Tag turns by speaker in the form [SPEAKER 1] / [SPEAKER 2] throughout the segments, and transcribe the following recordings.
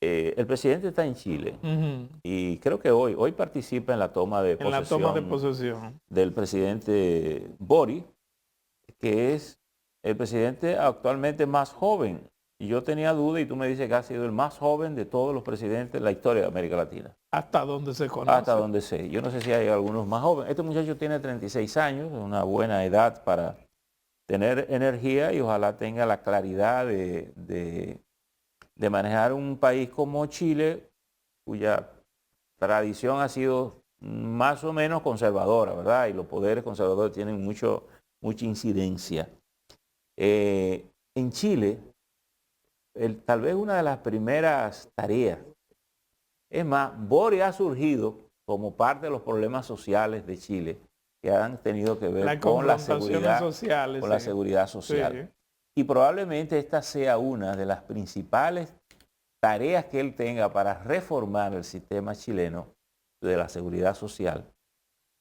[SPEAKER 1] el presidente está en Chile y creo que hoy participa en la toma de
[SPEAKER 2] En la toma de
[SPEAKER 1] posesión
[SPEAKER 2] posesión.
[SPEAKER 1] del presidente Boric, que es el presidente actualmente más joven. Y yo tenía duda y tú me dices que ha sido el más joven de todos los presidentes de la historia de América Latina.
[SPEAKER 2] Hasta donde se
[SPEAKER 1] Hasta
[SPEAKER 2] conoce.
[SPEAKER 1] donde sé. Yo no sé si hay algunos más jóvenes. Este muchacho tiene 36 años, una buena edad para tener energía y ojalá tenga la claridad de manejar un país como Chile, cuya tradición ha sido más o menos conservadora, ¿verdad? Y los poderes conservadores tienen mucha incidencia. En Chile, tal vez una de las primeras tareas, es más, Boric ha surgido como parte de los problemas sociales de Chile que han tenido que ver
[SPEAKER 2] Las
[SPEAKER 1] con la
[SPEAKER 2] confrontaciones sociales.
[SPEAKER 1] con la seguridad social.
[SPEAKER 2] Sí.
[SPEAKER 1] Y probablemente esta sea una de las principales tareas que él tenga para reformar el sistema chileno de la seguridad social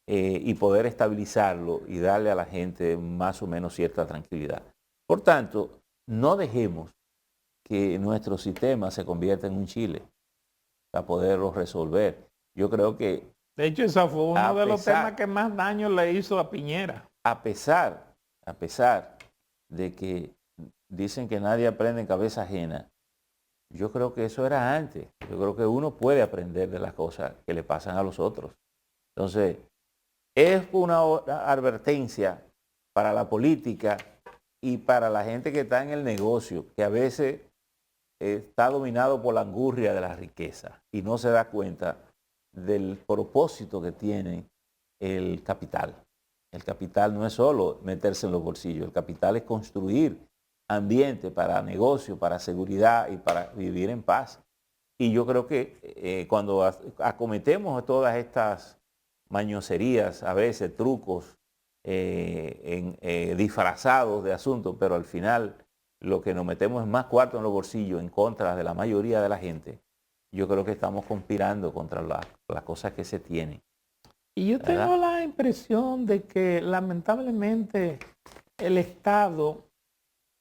[SPEAKER 1] y poder estabilizarlo y darle a la gente más o menos cierta tranquilidad. Por tanto, no dejemos que nuestro sistema se convierta en un Chile para poderlo resolver. Yo creo que
[SPEAKER 2] De hecho, ese fue uno de los temas que más daño le hizo a Piñera.
[SPEAKER 1] a pesar de que dicen que nadie aprende en cabeza ajena, yo creo que eso era antes. Yo creo que uno puede aprender de las cosas que le pasan a los otros. Entonces, es una advertencia para la política y para la gente que está en el negocio, que a veces está dominado por la angurria de la riqueza y no se da cuenta del propósito que tiene el capital. El capital no es solo meterse en los bolsillos, el capital es construir ambiente para negocio, para seguridad y para vivir en paz. Y yo creo que cuando acometemos todas estas mañoserías, a veces trucos disfrazados de asuntos, pero al final lo que nos metemos es más cuarto en los bolsillos en contra de la mayoría de la gente, yo creo que estamos conspirando contra las cosas que se tienen.
[SPEAKER 2] Y yo tengo la impresión de que lamentablemente el Estado,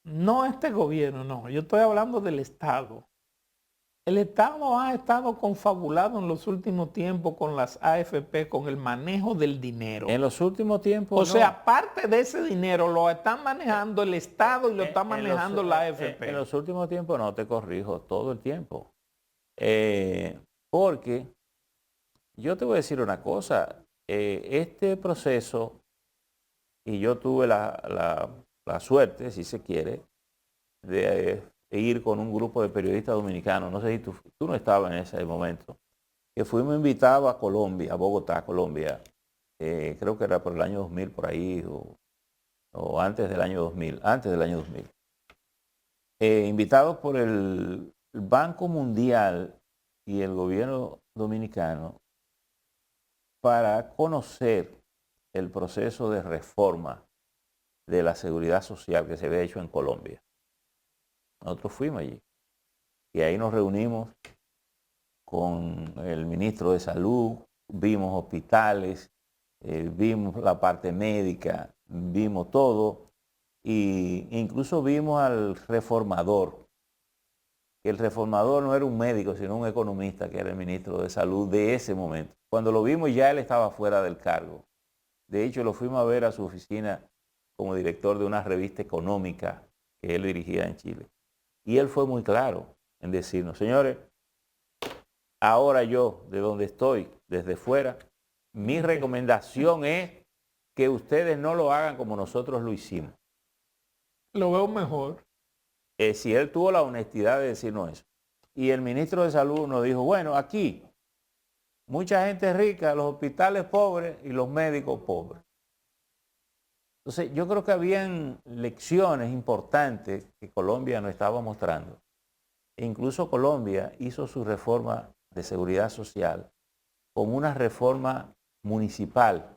[SPEAKER 2] no este gobierno, no, yo estoy hablando del Estado. El Estado ha estado confabulado en los últimos tiempos con las AFP, con el manejo del dinero.
[SPEAKER 1] En los últimos tiempos,
[SPEAKER 2] o sea, parte de ese dinero lo están manejando el Estado y lo está manejando la AFP.
[SPEAKER 1] En los últimos tiempos no, te corrijo, todo el tiempo. Porque yo te voy a decir una cosa, este proceso, y yo tuve la suerte, si se quiere, de ir con un grupo de periodistas dominicanos, no sé si tú no estabas en ese momento, que fuimos invitados a Colombia, a Bogotá, Colombia, creo que era por el año 2000 por ahí, o antes del año 2000, invitados por el Banco Mundial y el gobierno dominicano para conocer el proceso de reforma de la seguridad social que se había hecho en Colombia. Nosotros fuimos allí y ahí nos reunimos con el ministro de Salud, vimos hospitales, vimos la parte médica, vimos todo e incluso vimos al reformador, que el reformador no era un médico, sino un economista, que era el ministro de Salud de ese momento. Cuando lo vimos ya él estaba fuera del cargo. De hecho, lo fuimos a ver a su oficina como director de una revista económica que él dirigía en Chile. Y él fue muy claro en decirnos, señores, ahora yo, de donde estoy, desde fuera, mi recomendación es que ustedes no lo hagan como nosotros lo hicimos.
[SPEAKER 2] Lo veo mejor.
[SPEAKER 1] Si él tuvo la honestidad de decirnos eso. Y el ministro de Salud nos dijo, bueno, aquí mucha gente rica, los hospitales pobres y los médicos pobres. Entonces, yo creo que habían lecciones importantes que Colombia nos estaba mostrando. E incluso Colombia hizo su reforma de seguridad social con una reforma municipal.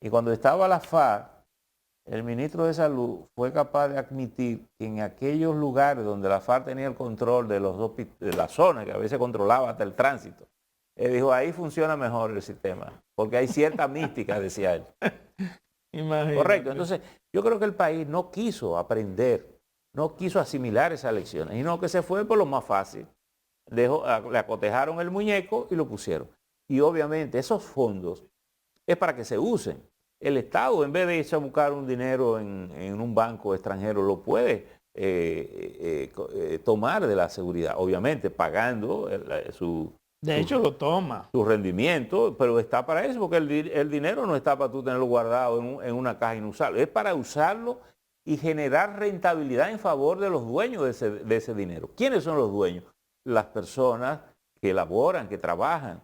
[SPEAKER 1] Y cuando estaba la FARC, el ministro de Salud fue capaz de admitir que en aquellos lugares donde la FARC tenía el control de la zona, que a veces controlaba hasta el tránsito, él dijo, ahí funciona mejor el sistema, porque hay cierta mística, decía él.
[SPEAKER 2] Imagínate.
[SPEAKER 1] Correcto. Entonces, yo creo que el país no quiso aprender no quiso asimilar esas lecciones, y no que se fue por lo más fácil. Le acotejaron el muñeco y lo pusieron. Y obviamente esos fondos es para que se usen. El Estado, en vez de irse a buscar un dinero en un banco extranjero, lo puede tomar de la seguridad, obviamente pagando
[SPEAKER 2] de hecho lo toma.
[SPEAKER 1] Su rendimiento, pero está para eso, porque el dinero no está para tú tenerlo guardado en una caja inusable, es para usarlo y generar rentabilidad en favor de los dueños de ese dinero. ¿Quiénes son los dueños? Las personas que elaboran, que trabajan.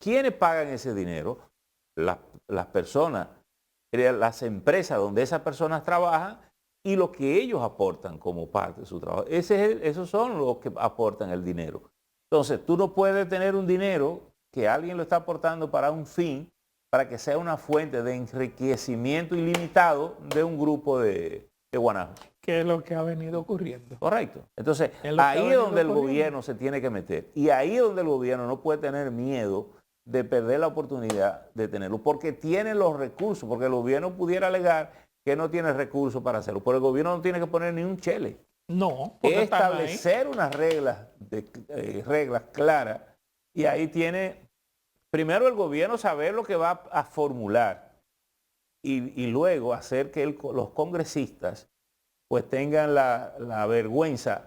[SPEAKER 1] ¿Quiénes pagan ese dinero? Las personas, las empresas donde esas personas trabajan y lo que ellos aportan como parte de su trabajo. Esos son los que aportan el dinero. Entonces, tú no puedes tener un dinero que alguien lo está aportando para un fin, para que sea una fuente de enriquecimiento ilimitado de un grupo de guanajos.
[SPEAKER 2] Que es lo que ha venido ocurriendo.
[SPEAKER 1] Correcto. Entonces, ahí es donde el gobierno se tiene que meter. Y ahí es donde el gobierno no puede tener miedo de perder la oportunidad de tenerlo, porque tiene los recursos, porque el gobierno pudiera alegar que no tiene recursos para hacerlo, pero el gobierno no tiene que poner ni un chele.
[SPEAKER 2] No,
[SPEAKER 1] porque establecer unas reglas, reglas claras, y ahí tiene, primero el gobierno saber lo que va a formular, y luego hacer que los congresistas pues tengan la vergüenza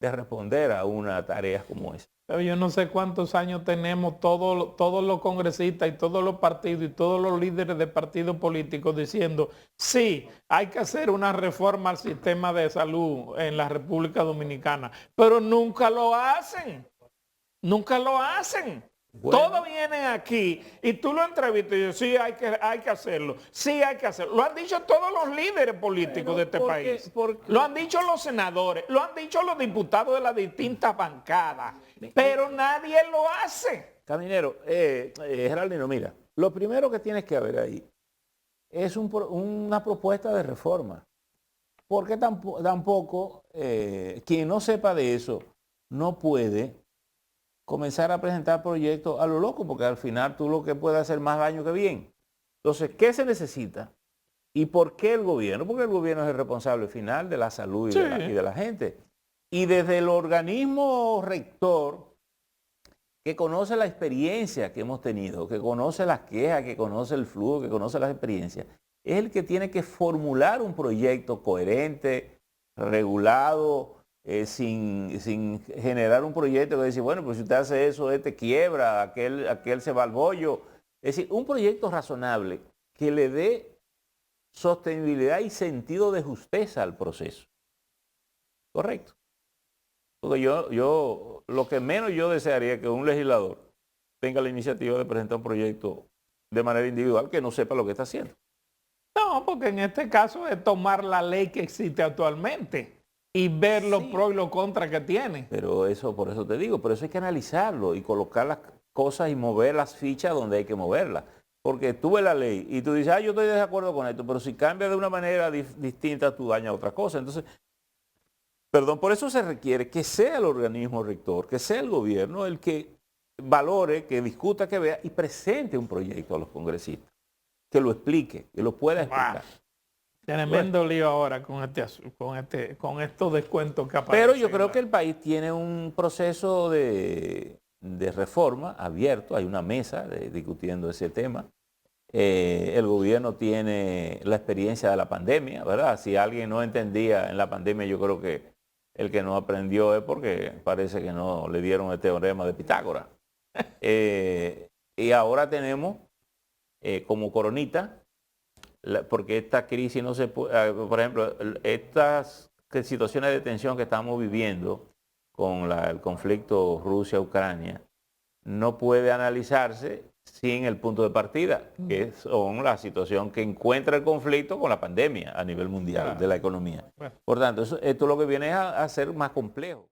[SPEAKER 1] de responder a una tarea como esa.
[SPEAKER 2] Pero yo no sé cuántos años tenemos todos los congresistas y todos los partidos y todos los líderes de partidos políticos diciendo, sí, hay que hacer una reforma al sistema de salud en la República Dominicana, pero nunca lo hacen, nunca lo hacen. Bueno. Todos vienen aquí y tú lo entrevistas y dices, sí, hay que hacerlo, sí hay que hacerlo. Lo han dicho todos los líderes políticos de este país. Lo han dicho los senadores, lo han dicho los diputados de las distintas bancadas, pero nadie lo hace.
[SPEAKER 1] Caminero, Geraldino, mira, lo primero que tienes que ver ahí es una propuesta de reforma. Porque tampoco quien no sepa de eso no puede comenzar a presentar proyectos a lo loco, porque al final tú lo que puedes hacer más daño que bien. Entonces, ¿qué se necesita? ¿Y por qué el gobierno? Porque el gobierno es el responsable final de la salud y de la gente. Y desde el organismo rector, que conoce la experiencia que hemos tenido, que conoce las quejas, que conoce el flujo, que conoce las experiencias, es el que tiene que formular un proyecto coherente, regulado, sin generar un proyecto que dice, bueno, pues si usted hace eso, este quiebra, aquel se va al bollo. Es decir, un proyecto razonable que le dé sostenibilidad y sentido de justeza al proceso. Correcto. Porque yo lo que menos yo desearía es que un legislador tenga la iniciativa de presentar un proyecto de manera individual que no sepa lo que está haciendo.
[SPEAKER 2] No, porque en este caso es tomar la ley que existe actualmente y ver los pros y los contras que tiene.
[SPEAKER 1] Pero eso, por eso te digo, por eso hay que analizarlo y colocar las cosas y mover las fichas donde hay que moverlas. Porque tú ves la ley y tú dices, yo estoy de acuerdo con esto, pero si cambia de una manera distinta, tú dañas otra cosa. Entonces, por eso se requiere que sea el organismo rector, que sea el gobierno el que valore, que discuta, que vea y presente un proyecto a los congresistas, que lo explique, que lo pueda explicar.
[SPEAKER 2] Tremendo lío ahora con estos descuentos que aparecen.
[SPEAKER 1] Pero yo creo que el país tiene un proceso de reforma abierto, hay una mesa discutiendo ese tema. El gobierno tiene la experiencia de la pandemia, ¿verdad? Si alguien no entendía en la pandemia, yo creo que el que no aprendió es porque parece que no le dieron el teorema de Pitágoras. Y ahora tenemos como coronita, porque esta crisis no se puede, por ejemplo, estas situaciones de tensión que estamos viviendo con el conflicto Rusia-Ucrania, no puede analizarse sin el punto de partida, que son la situación que encuentra el conflicto con la pandemia a nivel mundial de la economía. Por tanto, esto lo que viene a ser más complejo.